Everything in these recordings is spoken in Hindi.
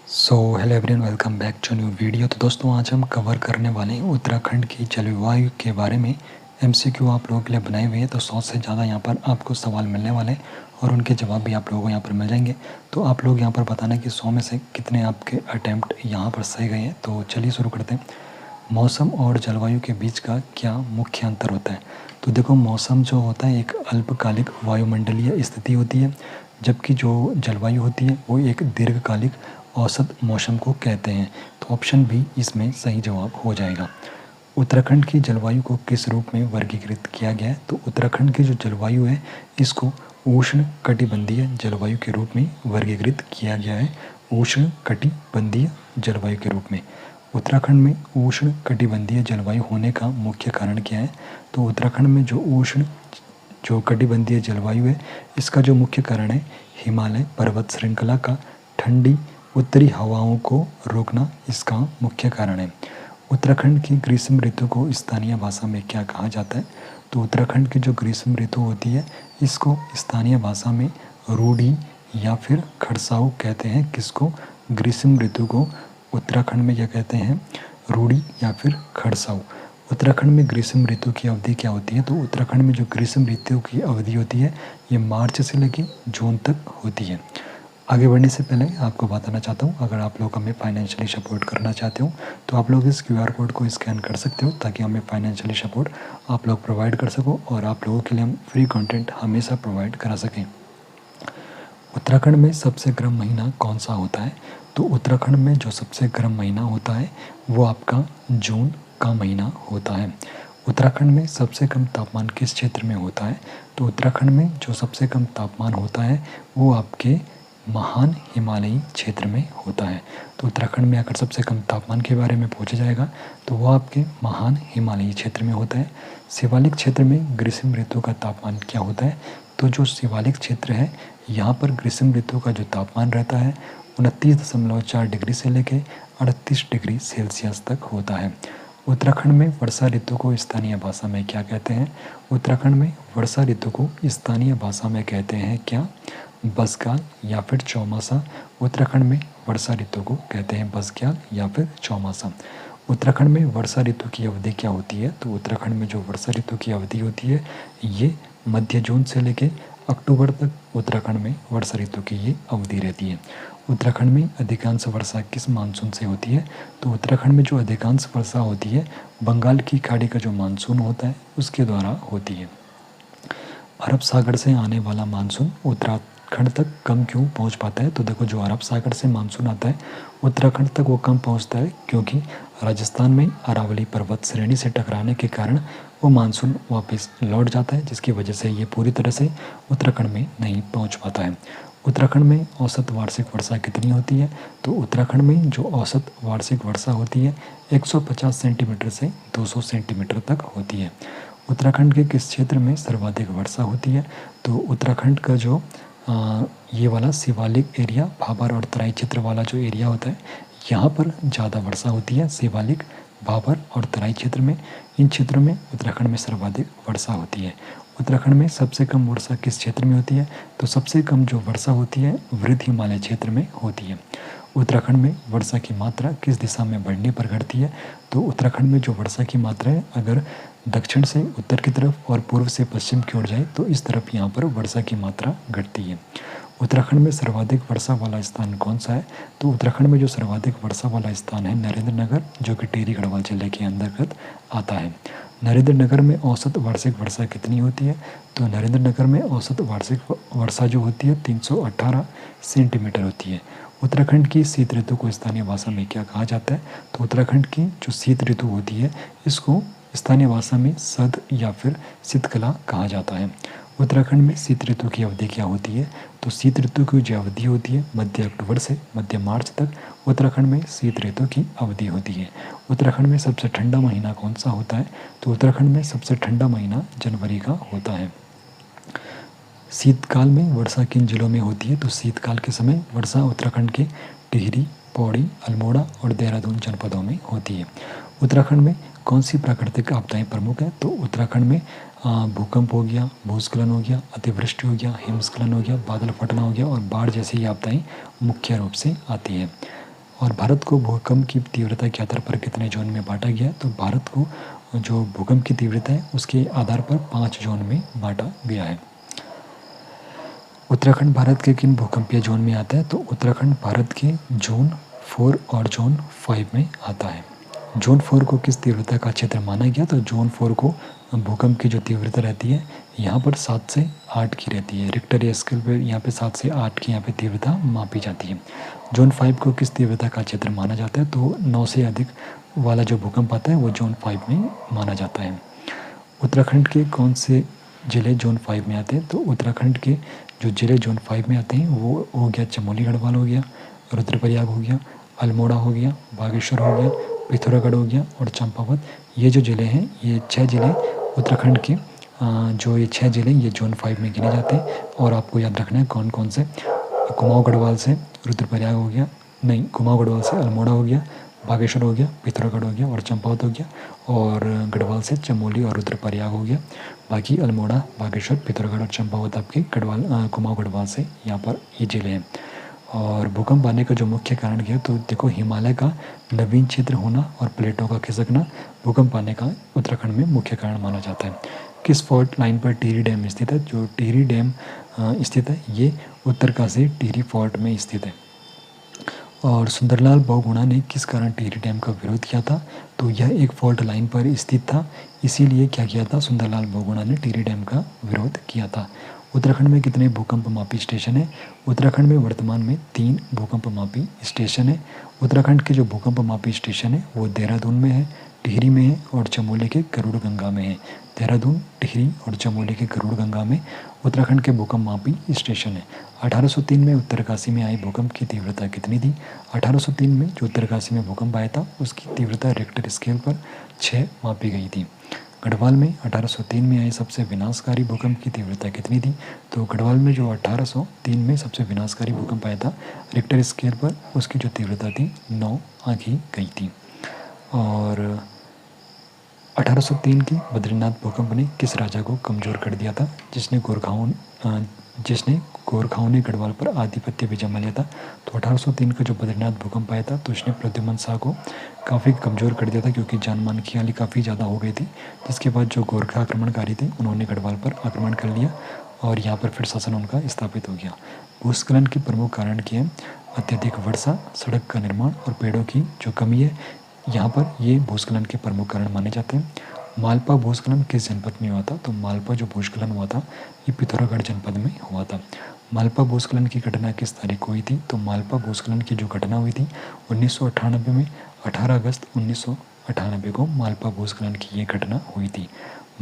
Hello everyone, welcome back to new video. तो दोस्तों, आज हम कवर करने वाले हैं उत्तराखंड की जलवायु के बारे में। एमसीक्यू आप लोगों के लिए बनाए हुए हैं, तो 100 से ज़्यादा यहाँ पर आपको सवाल मिलने वाले हैं और उनके जवाब भी आप लोगों को यहाँ पर मिल जाएंगे। तो आप लोग यहाँ पर बताना कि 100 में से कितने आपके अटैम्प्ट यहाँ पर सही गए हैं। तो चलिए शुरू करते हैं। मौसम और जलवायु के बीच का क्या मुख्य अंतर होता है? तो देखो, मौसम जो होता है एक अल्पकालिक वायुमंडलीय स्थिति होती है, जबकि जो जलवायु होती है वो एक दीर्घकालिक औसत मौसम को कहते हैं। तो ऑप्शन बी इसमें सही जवाब हो जाएगा। उत्तराखंड की जलवायु को किस रूप में वर्गीकृत किया गया है? तो उत्तराखंड की जो जलवायु है इसको उष्ण कटिबंधीय जलवायु के रूप में वर्गीकृत किया गया है। उष्ण कटिबंधीय जलवायु के रूप में। उत्तराखंड में उष्ण कटिबंधीय जलवायु होने का मुख्य कारण क्या है? तो उत्तराखंड में जो कटिबंधीय जलवायु है इसका जो मुख्य कारण है हिमालय पर्वत श्रृंखला का ठंडी उत्तरी हवाओं को रोकना इसका मुख्य कारण है। उत्तराखंड की ग्रीष्म ऋतु को स्थानीय भाषा में क्या कहा जाता है? तो उत्तराखंड की जो ग्रीष्म ऋतु होती है इसको स्थानीय भाषा में रूढ़ी या फिर खड़साऊ कहते हैं। किसको? ग्रीष्म ऋतु को उत्तराखंड में क्या कहते हैं? रूढ़ी या फिर खड़साऊ। उत्तराखंड में ग्रीष्म ऋतु की अवधि क्या होती है? तो उत्तराखंड में जो ग्रीष्म ऋतु की अवधि होती है ये मार्च से लेकर जून तक होती है। आगे बढ़ने से पहले आपको बताना चाहता हूँ, अगर आप लोग हमें फाइनेंशियली सपोर्ट करना चाहते हो तो आप लोग इस क्यूआर कोड को स्कैन कर सकते हो, ताकि हमें फाइनेंशियली सपोर्ट आप लोग प्रोवाइड कर सको और आप लोगों के लिए हम फ्री कंटेंट हमेशा प्रोवाइड करा सकें। उत्तराखंड में सबसे गर्म महीना कौन सा होता है? तो उत्तराखंड में जो सबसे गर्म महीना होता है वो आपका जून का महीना होता है। उत्तराखंड में सबसे कम तापमान किस क्षेत्र में होता है? तो उत्तराखंड में जो सबसे कम तापमान होता है वो आपके महान हिमालयी क्षेत्र में होता है। तो उत्तराखंड में अगर सबसे कम तापमान के बारे में पूछा जाएगा तो वो आपके महान हिमालयी क्षेत्र में होता है। शिवालिक क्षेत्र में ग्रीष्म ऋतु का तापमान क्या होता है? तो जो शिवालिक क्षेत्र है यहाँ पर ग्रीष्म ऋतु का जो तापमान रहता है 29.4 डिग्री से लेकर 38 डिग्री सेल्सियस तक होता है। उत्तराखंड में वर्षा ऋतु को स्थानीय भाषा में क्या कहते हैं? उत्तराखंड में वर्षा ऋतु को स्थानीय भाषा में कहते हैं क्या? बसकाल या फिर चौमासा। उत्तराखंड में वर्षा ऋतु को कहते हैं बसकाल या फिर चौमासा। उत्तराखंड में वर्षा ऋतु की अवधि क्या होती है? तो उत्तराखंड में जो वर्षा ऋतु की अवधि होती है ये मध्य जून से लेकर अक्टूबर तक उत्तराखंड में वर्षा ऋतु की ये अवधि रहती है। उत्तराखंड में अधिकांश वर्षा किस मानसून से होती है? तो उत्तराखंड में जो अधिकांश वर्षा होती है बंगाल की खाड़ी का जो मानसून होता है उसके द्वारा होती है। अरब सागर से आने वाला मानसून उत्तराखंड तक कम क्यों पहुंच पाता है? तो देखो, जो अरब सागर से मानसून आता है उत्तराखंड तक वो कम पहुंचता है क्योंकि राजस्थान में अरावली पर्वत श्रेणी से टकराने के कारण वो मानसून वापस लौट जाता है, जिसकी वजह से ये पूरी तरह से उत्तराखंड में नहीं पहुंच पाता है। उत्तराखंड में औसत वार्षिक वर्षा कितनी होती है? तो उत्तराखंड में जो औसत वार्षिक वर्षा होती है 150 सेंटीमीटर से 200 सेंटीमीटर तक होती है। उत्तराखंड के किस क्षेत्र में सर्वाधिक वर्षा होती है? तो उत्तराखंड का जो ये वाला शिवालिक एरिया, भाबर और तराई क्षेत्र वाला जो एरिया होता है यहाँ पर ज़्यादा वर्षा होती है। शिवालिक, भाबर और तराई क्षेत्र में, इन क्षेत्रों में उत्तराखंड में सर्वाधिक वर्षा होती है। उत्तराखंड में सबसे कम वर्षा किस क्षेत्र में होती है? तो सबसे कम जो वर्षा होती है वृद्ध हिमालय क्षेत्र में होती है। उत्तराखंड में वर्षा की मात्रा किस दिशा में बढ़ने पर घटती है? तो उत्तराखंड में जो वर्षा की मात्रा है अगर दक्षिण से उत्तर की तरफ और पूर्व से पश्चिम की ओर जाए तो इस तरफ यहाँ पर वर्षा की मात्रा घटती है। उत्तराखंड में सर्वाधिक वर्षा वाला स्थान कौन सा है? तो उत्तराखंड में जो सर्वाधिक वर्षा वाला स्थान है नरेंद्र नगर, जो कि टिहरी गढ़वाल जिले के अंतर्गत आता है। नरेंद्र नगर में औसत वार्षिक वर्षा कितनी होती है? तो नरेंद्र नगर में औसत वार्षिक वर्षा जो होती है 318 सेंटीमीटर होती है। उत्तराखंड की शीत ऋतु को स्थानीय भाषा में क्या कहा जाता है? तो उत्तराखंड की जो शीत ऋतु होती है इसको स्थानीय भाषा में सद या फिर शीतकला कहा जाता है। उत्तराखंड में शीत ऋतु की अवधि क्या होती है? तो शीत ऋतु की जो अवधि होती है मध्य अक्टूबर से मध्य मार्च तक उत्तराखंड में शीत ऋतु की अवधि होती है। उत्तराखंड में सबसे ठंडा महीना कौन सा होता है? तो उत्तराखंड में सबसे ठंडा महीना जनवरी का होता है। शीतकाल में वर्षा किन जिलों में होती है? तो शीतकाल के समय वर्षा उत्तराखंड के टिहरी, पौड़ी, अल्मोड़ा और देहरादून जनपदों में होती है। उत्तराखंड में कौन सी प्राकृतिक आपदाएं प्रमुख है? तो उत्तराखंड में भूकंप हो गया, भूस्खलन हो गया, अतिवृष्टि हो गया, हिमस्खलन हो गया, बादल फटना हो गया और बाढ़ जैसी आपदाएं मुख्य रूप से आती है। और भारत को भूकंप की तीव्रता के आधार पर कितने जोन में बांटा गया? तो भारत को जो भूकंप की तीव्रता है उसके आधार पर 5 जोन में बांटा गया है। उत्तराखंड भारत के किन भूकंपीय जोन में आता है? तो उत्तराखंड भारत के जोन 4 और जोन 5 में आता है। जोन 4 को किस तीव्रता का क्षेत्र माना गया? तो जोन 4 को भूकंप की जो तीव्रता रहती है यहाँ पर 7 से 8 की रहती है। रिक्टर स्केल पर यहाँ पे 7 से 8 की यहाँ पे तीव्रता मापी जाती है। जोन 5 को किस तीव्रता का क्षेत्र माना जाता है? तो 9 से अधिक वाला जो भूकंप आता है वो जोन 5 में माना जाता है। उत्तराखंड के कौन से ज़िले जोन 5 में आते हैं? तो उत्तराखंड के जो ज़िले जोन 5 में आते हैं वो हो गया चमोली गढ़वाल हो गया, रुद्रप्रयाग हो गया, अल्मोड़ा हो गया, बागेश्वर हो गया, पिथौरागढ़ हो गया और चंपावत। ये जो ज़िले हैं ये 6 ज़िले उत्तराखंड के जो ये 6 ज़िले ये जोन 5 में गिने जाते हैं। और आपको याद रखना है कौन कौन से। कुमाऊं गढ़वाल से रुद्रप्रयाग हो गया, नहीं कुमाऊं गढ़वाल से अल्मोड़ा हो गया, बागेश्वर हो गया, पिथौरागढ़ हो गया और चंपावत हो गया। और गढ़वाल से चमोली और रुद्रप्रयाग हो गया। बाकी अल्मोड़ा, बागेश्वर, पिथौरागढ़ और चंपावत आपके कुमाऊं गढ़वाल से यहाँ पर ये ज़िले हैं। और भूकंप आने का जो मुख्य कारण क्या है? तो देखो हिमालय का नवीन क्षेत्र होना और प्लेटों का खिसकना भूकंप आने का उत्तराखंड में मुख्य कारण माना जाता है। किस फॉल्ट लाइन पर टिहरी डैम स्थित है? जो टिहरी डैम स्थित है ये उत्तरकाशी टिहरी फॉल्ट में स्थित है। और सुंदरलाल बहुगुणा ने किस कारण टिहरी डैम का विरोध किया था? तो यह एक फॉल्ट लाइन पर स्थित था, इसीलिए क्या किया था? सुंदरलाल बहुगुणा ने टिहरी डैम का विरोध किया था। उत्तराखंड में कितने भूकंप मापी स्टेशन है? उत्तराखंड में वर्तमान में 3 भूकंप मापी स्टेशन है। उत्तराखंड के जो भूकंप मापी स्टेशन है वो देहरादून में है, टिहरी में है और चमोली के गरुड़गंगा में है। देहरादून, टिहरी और चमोली के गरुड़गंगा में उत्तराखंड के भूकंप मापी स्टेशन है। 1803 में उत्तरकाशी में आई भूकंप की तीव्रता कितनी थी? 1803 में जो उत्तरकाशी में भूकंप आया था उसकी तीव्रता रिक्टर स्केल पर 6 मापी गई थी। गढ़वाल में 1803 में आई सबसे विनाशकारी भूकंप की तीव्रता कितनी थी? तो गढ़वाल में जो 1803 में सबसे विनाशकारी भूकंप आया था रिक्टर स्केल पर उसकी जो तीव्रता थी 9 आंकी गई थी। और 1803 की बद्रीनाथ भूकंप ने किस राजा को कमज़ोर कर दिया था? जिसने गोरखाओं ने गढ़वाल पर आधिपत्य भी जमा लिया था। तो 1803 का जो बद्रीनाथ भूकंप आया था तो उसने प्रद्युमन शाह को काफ़ी कमज़ोर कर दिया था, क्योंकि जानमान की हानि काफ़ी ज़्यादा हो गई थी। जिसके बाद जो गोरखा आक्रमणकारी थे उन्होंने गढ़वाल पर आक्रमण कर लिया और यहाँ पर फिर शासन उनका स्थापित हो गया। भूस्खलन की प्रमुख कारण क्या है? अत्यधिक वर्षा, सड़क का निर्माण और पेड़ों की जो कमी है, यहाँ पर ये भूस्खलन के प्रमुख कारण माने जाते हैं। मालपा भूस्खलन किस जनपद में हुआ था? तो मालपा जो भूस्खलन हुआ था ये पिथौरागढ़ जनपद में हुआ था। मालपा भूस्खलन की घटना किस तारीख को हुई थी? तो मालपा भूस्खलन की जो घटना हुई थी 1998 में, 18 अगस्त 1998 को मालपा भूस्खलन की ये घटना हुई थी।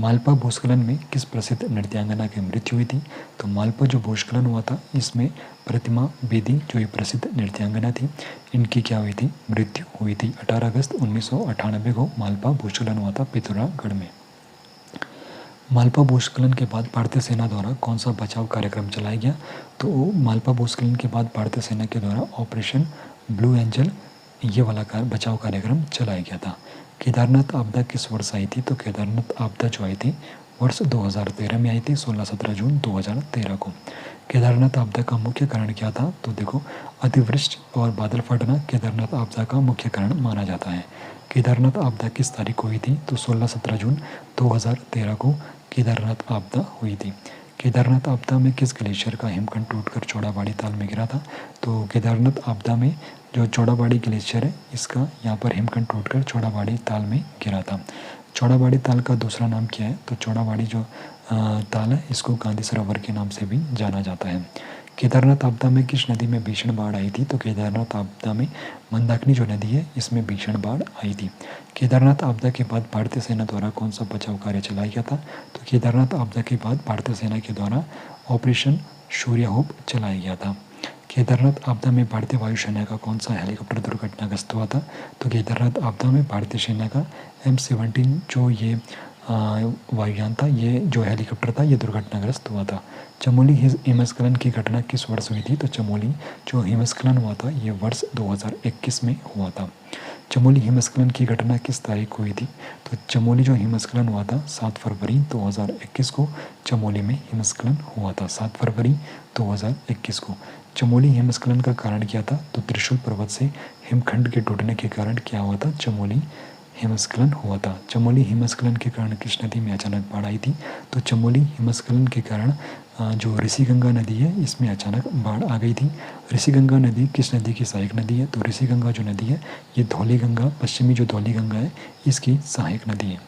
मालपा भूस्खलन में किस प्रसिद्ध नृत्यांगना की मृत्यु हुई थी? तो मालपा जो भूस्खलन हुआ था इसमें प्रतिमा बेदी जो ये प्रसिद्ध नृत्यांगना थी इनकी क्या हुई थी? मृत्यु हुई थी। 18 अगस्त 1998 को मालपा भूस्खलन हुआ था पिथौरागढ़ में। मालपा भूस्खलन के बाद भारतीय सेना द्वारा कौन सा बचाव कार्यक्रम चलाया गया? तो मालपा भूस्खलन के बाद भारतीय सेना के द्वारा ऑपरेशन ब्लू एंजल ये वाला बचाव कार्यक्रम चलाया गया था। केदारनाथ आपदा किस वर्ष आई थी? तो केदारनाथ आपदा जो आई थी वर्ष 2013 में आई थी, 16-17 जून 2013 को। केदारनाथ आपदा का मुख्य कारण क्या था? तो देखो अतिवृष्टि और बादल फटना केदारनाथ आपदा का मुख्य कारण माना जाता है। केदारनाथ आपदा किस तारीख को हुई थी? तो 16-17 जून 2013 को केदारनाथ आपदा हुई थी। केदारनाथ आपदा में किस ग्लेशियर का हिमखंड टूटकर चौड़ाबाड़ी ताल में गिरा था? तो केदारनाथ आपदा में जो चौड़ाबाड़ी ग्लेशियर है इसका यहाँ पर हिमखंड टूटकर चौड़ाबाड़ी ताल में गिरा था। चौड़ाबाड़ी ताल का दूसरा नाम क्या है? तो चौड़ाबाड़ी जो ताल है इसको गांधी सरोवर के नाम से भी जाना जाता है। केदारनाथ आपदा में किस नदी में भीषण बाढ़ आई थी? तो केदारनाथ आपदा में मंदाकिनी जो नदी है इसमें भीषण बाढ़ आई थी। केदारनाथ आपदा के बाद भारतीय सेना द्वारा कौन सा बचाव कार्य चलाया गया था? तो केदारनाथ आपदा के बाद भारतीय सेना के द्वारा ऑपरेशन सूर्य होप चलाया गया था। केदारनाथ आपदा में भारतीय वायुसेना का कौन सा हेलीकॉप्टर दुर्घटनाग्रस्त हुआ था? तो केदारनाथ आपदा में भारतीय सेना का M17 जो ये वायुयान था, ये जो हेलीकॉप्टर था ये दुर्घटनाग्रस्त हुआ था। चमोली हिमस्खलन की घटना किस वर्ष हुई थी? तो चमोली जो हिमस्खलन हुआ था ये वर्ष 2021 में हुआ था। चमोली हिमस्खलन की घटना किस तारीख को हुई थी? तो चमोली जो हिमस्खलन हुआ था 7 फरवरी 2021 को चमोली में हिमस्खलन हुआ था, 7 फरवरी 2021 को। चमोली हिमस्खलन का कारण क्या था? तो त्रिशूल पर्वत से हिमखंड के टूटने के कारण क्या हुआ था? चमोली हिमस्खलन हुआ था। चमोली हिमस्खलन के कारण किस नदी में अचानक बाढ़ आई थी? तो चमोली हिमस्खलन के कारण जो ऋषिगंगा नदी है इसमें अचानक बाढ़ आ गई थी। ऋषिगंगा नदी किस नदी की सहायक नदी है? तो ऋषिगंगा जो नदी है ये धौलीगंगा, पश्चिमी जो धौलीगंगा है इसकी सहायक नदी है।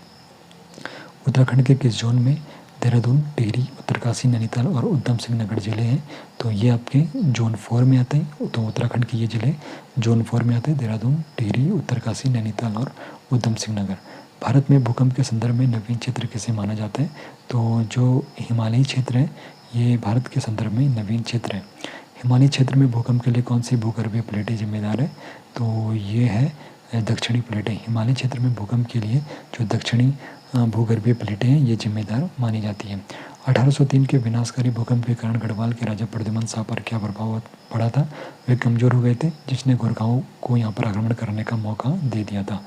उत्तराखंड के किस जोन में देहरादून, टिहरी, उत्तरकाशी, नैनीताल और उधम सिंह नगर जिले हैं? तो ये आपके जोन 4 में आते हैं। तो उत्तराखंड के ये जिले जोन 4 में आते हैं, देहरादून, टिहरी, उत्तरकाशी, नैनीताल और उधम सिंह नगर। भारत में भूकंप के संदर्भ में नवीन क्षेत्र किसे माना जाता है? तो जो हिमालयी क्षेत्र है ये भारत के संदर्भ में नवीन क्षेत्र है। हिमालयी क्षेत्र में भूकंप के लिए कौन सी भूगर्भीय प्लेटें जिम्मेदार है? तो ये है दक्षिणी प्लेटें। हिमालयी क्षेत्र में भूकंप के लिए जो दक्षिणी भूगर्भीय प्लेटें हैं ये जिम्मेदार मानी जाती हैं। 1803 के विनाशकारी भूकंप के कारण गढ़वाल के राजा प्रद्युमन शाह पर क्या प्रभाव पड़ा था? वे कमज़ोर हो गए थे, जिसने गोरखाओं को यहाँ पर आक्रमण करने का मौका दे दिया था।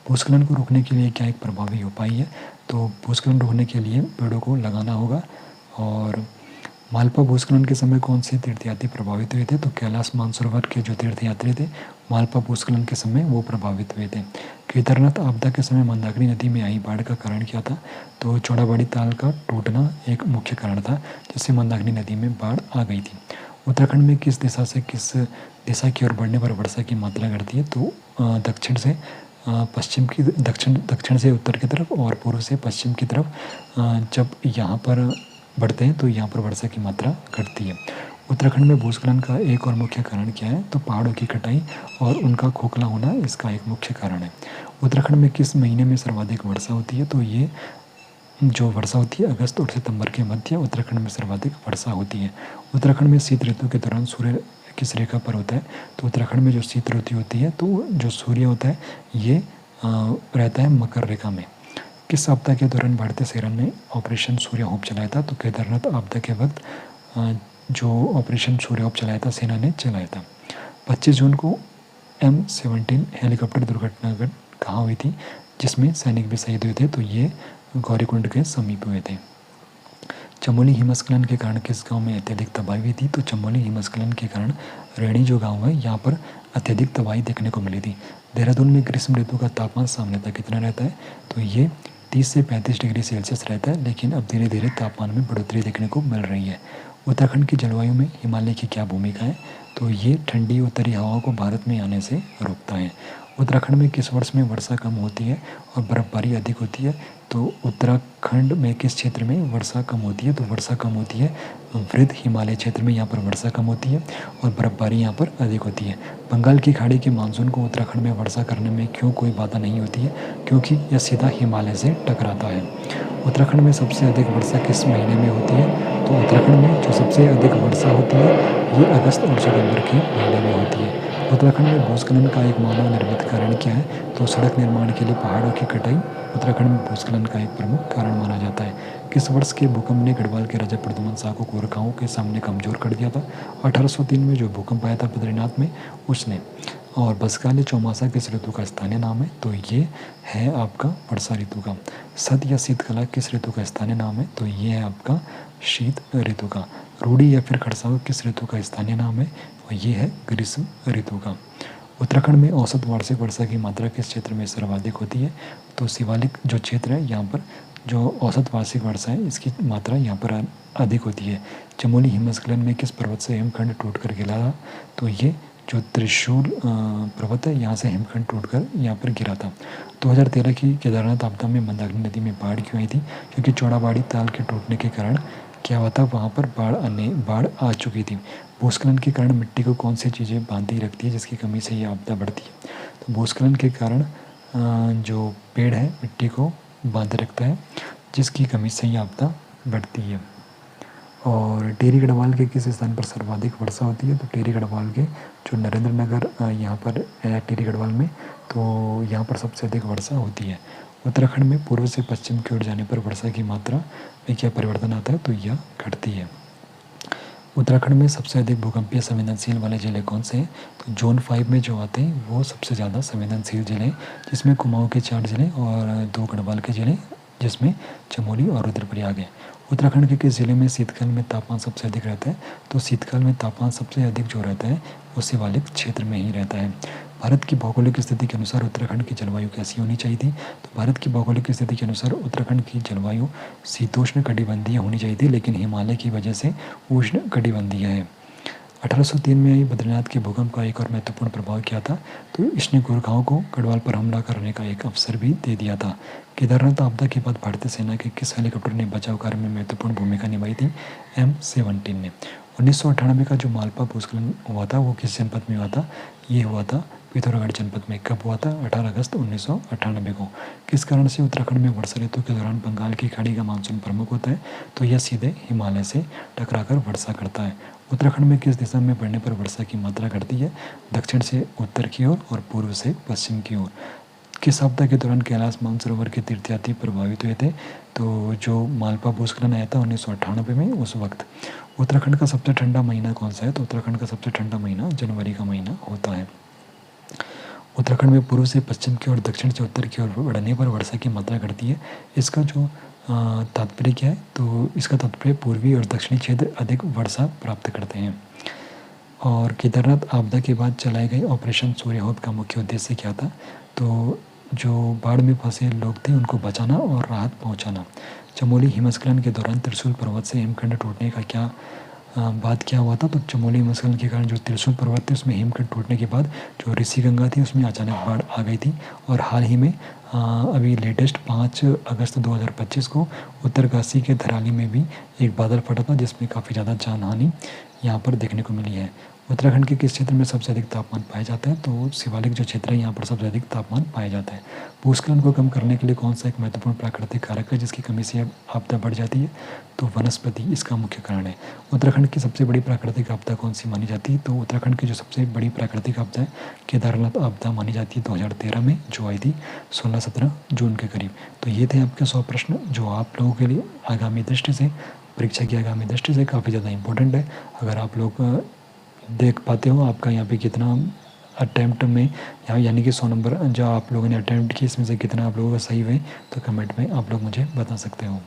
भूस्खलन को रोकने के लिए क्या एक प्रभावी उपाय है? तो भूस्खलन रोकने के लिए पेड़ों को लगाना होगा। और मालपा भूस्खलन के समय कौन से तीर्थयात्री प्रभावित हुए थे? तो कैलाश मानसरोवर के जो तीर्थयात्री थे मालपा भूस्खलन के समय वो प्रभावित हुए थे। केदारनाथ आपदा के समय मंदाकिनी नदी में आई बाढ़ का कारण क्या था? तो चौड़ाबाड़ी ताल का टूटना एक मुख्य कारण था, जिससे मंदाकिनी नदी में बाढ़ आ गई थी। उत्तराखंड में किस दिशा की ओर बढ़ने पर वर्षा की मात्रा घटती है? तो दक्षिण से दक्षिण से उत्तर की तरफ और पूर्व से पश्चिम की तरफ जब यहाँ पर बढ़ते हैं तो यहाँ पर वर्षा की मात्रा घटती है। उत्तराखंड में भूस्खलन का एक और मुख्य कारण क्या है? तो पहाड़ों की कटाई और उनका खोखला होना इसका एक मुख्य कारण है। उत्तराखंड में किस महीने में सर्वाधिक वर्षा होती है? तो ये जो वर्षा होती है अगस्त और सितंबर के मध्य उत्तराखंड में सर्वाधिक वर्षा होती है। उत्तराखंड में शीत ऋतु के दौरान सूर्य किस रेखा पर होता है? तो उत्तराखंड में जो शीत ऋतु होती है तो जो सूर्य होता है ये रहता है मकर रेखा में। किस आपदा के दौरान भारतीय सेना ने ऑपरेशन सूर्य होप चलाया था? तो केदारनाथ आपदा के वक्त जो ऑपरेशन सूर्य होप चलाया था सेना ने चलाया था। 25 जून को M17 हेलीकॉप्टर दुर्घटना कहाँ हुई थी जिसमें सैनिक भी शहीद हुए थे? तो ये गौरीकुंड के समीप हुए थे। चमोली हिमस्खलन के कारण किस गांव में अत्यधिक तबाही हुई थी? तो चमोली हिमस्खलन के कारण रेणी जो गांव है यहाँ पर अत्यधिक तबाही देखने को मिली थी। देहरादून में ग्रीष्म ऋतु का तापमान सामान्यतः कितना रहता है? तो ये 30 से 35 डिग्री सेल्सियस रहता है, लेकिन अब धीरे धीरे तापमान में बढ़ोतरी देखने को मिल रही है। उत्तराखंड की जलवायु में हिमालय की क्या भूमिका है? तो ये ठंडी उत्तरी हवाओं को भारत में आने से रोकता है। उत्तराखंड में किस वर्ष में वर्षा कम होती है और बर्फबारी अधिक होती है? तो उत्तराखंड में किस क्षेत्र में वर्षा कम होती है? तो वर्षा कम होती है वृद्ध हिमालय क्षेत्र में, यहाँ पर वर्षा कम होती है और बर्फबारी यहाँ पर अधिक होती है। बंगाल की खाड़ी के मानसून को उत्तराखंड में वर्षा करने में क्यों कोई बाधा नहीं होती है? क्योंकि यह सीधा हिमालय से टकराता है। उत्तराखंड में सबसे अधिक वर्षा किस महीने में होती है? तो उत्तराखंड में जो सबसे अधिक वर्षा होती है ये अगस्त और सितंबर के महीने में होती है। उत्तराखंड में भूस्खलन का एक मानव निर्मित कारण क्या है? तो सड़क निर्माण के लिए पहाड़ों की कटाई उत्तराखंड में भूस्खलन का एक प्रमुख कारण माना जाता है। किस वर्ष के भूकंप ने गढ़वाल के राजा प्रद्युमन शाह को गोरखाओं के सामने कमजोर कर दिया था? 1803 में जो भूकंप आया था बद्रीनाथ में उसने। और बसकाली चौमासा किस ऋतु का स्थानीय नाम है? तो ये है आपका वर्षा ऋतु का। सद या शीतकला किस ऋतु का स्थानीय नाम है? तो ये है आपका शीत ऋतु का। रूडी या फिर खड़साव किस ऋतु का स्थानीय नाम है? और ये है ग्रीष्म ऋतु का। उत्तराखंड में औसत वार्षिक वर्षा की मात्रा किस क्षेत्र में सर्वाधिक होती है? तो शिवालिक जो क्षेत्र है यहाँ पर जो औसत वार्षिक वर्षा है इसकी मात्रा यहाँ पर अधिक होती है। चमोली हिमस्खलन में किस पर्वत से हिमखंड टूटकर गिरा था? तो ये जो त्रिशूल पर्वत है यहाँ से हिमखंड टूटकर यहाँ पर गिरा था। 2013 की केदारनाथ आपदा में मंदाकिनी नदी में बाढ़ क्यों आई थी? क्योंकि चौड़ाबाड़ी ताल के टूटने के कारण क्या हुआ था वहाँ पर बाढ़ आ चुकी थी। भूस्खलन के कारण मिट्टी को कौन सी चीज़ें बांधी रखती है जिसकी कमी से ये आपदा बढ़ती है? तो भूस्खलन के कारण जो पेड़ है मिट्टी को बांधे रखता है जिसकी कमी से ये आपदा बढ़ती है। और टिहरी गढ़वाल के किस स्थान पर सर्वाधिक वर्षा होती है? तो टिहरी गढ़वाल के जो नरेंद्र नगर यहाँ पर है टिहरी गढ़वाल में, तो यहाँ पर सबसे अधिक वर्षा होती है। उत्तराखंड में पूर्व से पश्चिम की ओर जाने पर वर्षा की मात्रा में क्या परिवर्तन आता है? तो यह घटती है। उत्तराखंड में सबसे अधिक भूकंपीय संवेदनशील वाले जिले कौन से हैं? तो जोन 5 में जो आते हैं वो सबसे ज़्यादा संवेदनशील जिले हैं, जिसमें कुमाऊँ के 4 जिले और 2 गढ़वाल के जिले जिसमें चमोली और रुद्रप्रयाग है। उत्तराखंड के किस ज़िले में शीतकाल में तापमान सबसे अधिक रहता है? तो शीतकाल में तापमान सबसे अधिक जो रहता है वो शिवालिक क्षेत्र में ही रहता है। भारत की भौगोलिक स्थिति के अनुसार उत्तराखंड की जलवायु कैसी होनी चाहिए थी? तो भारत की भौगोलिक स्थिति के अनुसार उत्तराखंड की जलवायु शीतोष्ण कटिबंधीय होनी चाहिए थी, लेकिन हिमालय की वजह से उष्ण कटिबंधीय है। 1803 में आई बद्रीनाथ के भूकंप का एक और महत्वपूर्ण प्रभाव क्या था? तो इसने गोरखाओं को गढ़वाल पर हमला करने का एक अवसर भी दे दिया था। केदारनाथ आपदा के बाद भारतीय सेना के किस हेलीकॉप्टर ने बचाव कार्य में महत्वपूर्ण भूमिका निभाई थी? M17 ने। 1998 का जो मालपा भूस्खलन हुआ था वो किस जनपद में हुआ था? ये हुआ था पिथौरागढ़ जनपद में। कब हुआ था? 18 अगस्त 1998 को। किस कारण से उत्तराखंड में वर्षा ऋतु के दौरान बंगाल की खाड़ी का मानसून प्रमुख होता है? तो यह सीधे हिमालय से टकराकर वर्षा करता है। उत्तराखंड में किस दिशा में बढ़ने पर वर्षा की मात्रा घटती है? दक्षिण से उत्तर की ओर और पूर्व से पश्चिम की ओर। किस आपदा के दौरान कैलाश मानसरोवर के तीर्थयात्री प्रभावित हुए थे? तो जो मालपा भूस्खलन आया था 1998 में, उस वक्त। उत्तराखंड का सबसे ठंडा महीना कौन सा है? तो उत्तराखंड का सबसे ठंडा महीना जनवरी का महीना होता है। उत्तराखंड में पूर्व से पश्चिम की ओर, दक्षिण से उत्तर की ओर बढ़ने पर वर्षा की मात्रा घटती है। इसका जो तात्पर्य क्या है? तो इसका तात्पर्य पूर्वी और दक्षिणी क्षेत्र अधिक वर्षा प्राप्त करते हैं। और केदारनाथ आपदा के बाद चलाए गए ऑपरेशन सूर्यहोत का मुख्य उद्देश्य क्या था? तो जो बाढ़ में फंसे लोग थे उनको बचाना और राहत पहुंचाना। चमोली हिमस्खलन के दौरान त्रिशूल पर्वत से हिमखंड टूटने का बात क्या हुआ था? तो चमोली हिमस्खलन के कारण जो त्रिशूल पर्वत थे उसमें हिमखंड टूटने के बाद जो ऋषि गंगा थी उसमें अचानक बाढ़ आ गई थी। और हाल ही में अभी लेटेस्ट 5 अगस्त 2025 को उत्तरकाशी के धराली में भी एक बादल फटा था जिसमें काफ़ी ज़्यादा जानहानि यहाँ पर देखने को मिली है। उत्तराखंड के किस क्षेत्र में सबसे अधिक तापमान पाया जाता है? तो शिवालिक जो क्षेत्र है यहाँ पर सबसे अधिक तापमान पाया जाता है। भूस्खलन को कम करने के लिए कौन सा एक महत्वपूर्ण प्राकृतिक कारक है जिसकी कमी से आपदा बढ़ जाती है? तो वनस्पति इसका मुख्य कारण है। उत्तराखंड की सबसे बड़ी प्राकृतिक आपदा कौन सी मानी जाती है? तो उत्तराखंड की जो सबसे बड़ी प्राकृतिक आपदा है केदारनाथ आपदा मानी जाती है 2013 में, जो आई थी 16-17 जून के करीब। तो ये थे आपके 100 प्रश्न जो आप लोगों के लिए आगामी दृष्टि से, परीक्षा की आगामी दृष्टि से काफ़ी ज़्यादा इंपॉर्टेंट है। अगर आप लोग देख पाते हो आपका यहाँ पे कितना अटैम्प्ट में यानी कि 100 नंबर जो आप लोगों ने अटैम्प्ट किए इसमें से कितना आप लोगों का सही हुए, तो कमेंट में आप लोग मुझे बता सकते हो।